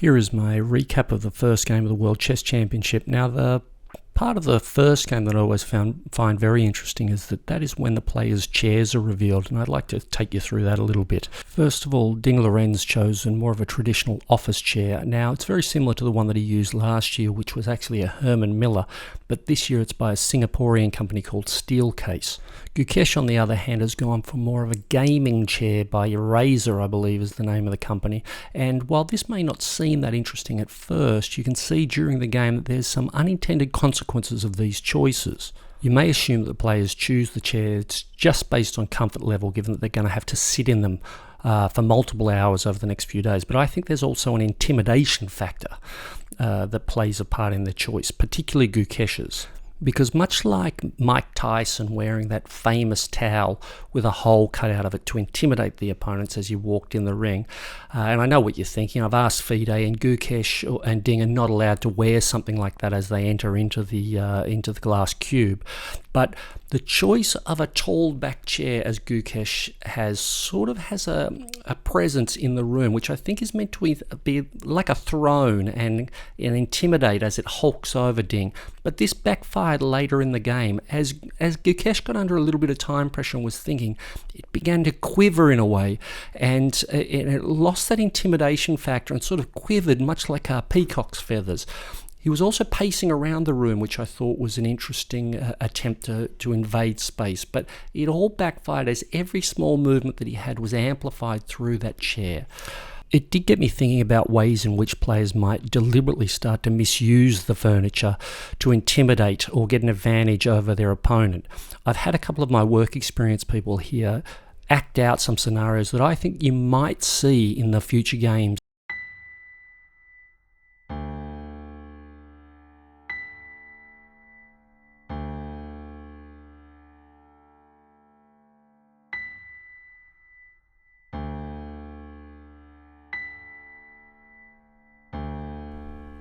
Here is my recap of the first game of the World Chess Championship. Now, the part of the first game that I always find very interesting is that is when the players' chairs are revealed, and I'd like to take you through that a little bit. First of all, Ding Liren's chosen more of a traditional office chair. Now, it's very similar to the one that he used last year, which was actually a Herman Miller, but this year it's by a Singaporean company called SteelCase. Gukesh, on the other hand, has gone for more of a gaming chair by Razer, I believe is the name of the company. And while this may not seem that interesting at first, you can see during the game that there's some unintended consequences of these choices. You may assume that the players choose the chairs just based on comfort level, given that they're going to have to sit in them for multiple hours over the next few days. But I think there's also an intimidation factor that plays a part in the choice, particularly Gukesh's. Because much like Mike Tyson wearing that famous towel with a hole cut out of it to intimidate the opponents as you walked in the ring, and I know what you're thinking, I've asked FIDE, and Gukesh and Ding are not allowed to wear something like that as they enter into the glass cube. But the choice of a tall back chair, as Gukesh has a presence in the room, which I think is meant to be like a throne and intimidate as it hulks over Ding. But this backfired later in the game. As Gukesh got under a little bit of time pressure and was thinking, it began to quiver in a way, and it lost that intimidation factor and sort of quivered much like a peacock's feathers. He was also pacing around the room, which I thought was an interesting attempt to invade space, but it all backfired as every small movement that he had was amplified through that chair. It did get me thinking about ways in which players might deliberately start to misuse the furniture to intimidate or get an advantage over their opponent. I've had a couple of my work experience people here act out some scenarios that I think you might see in the future games.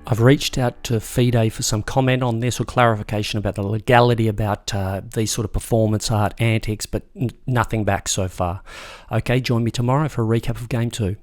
I've reached out to FIDE for some comment on this or clarification about the legality about these sort of performance art antics, but nothing back so far. Okay, join me tomorrow for a recap of Game 2.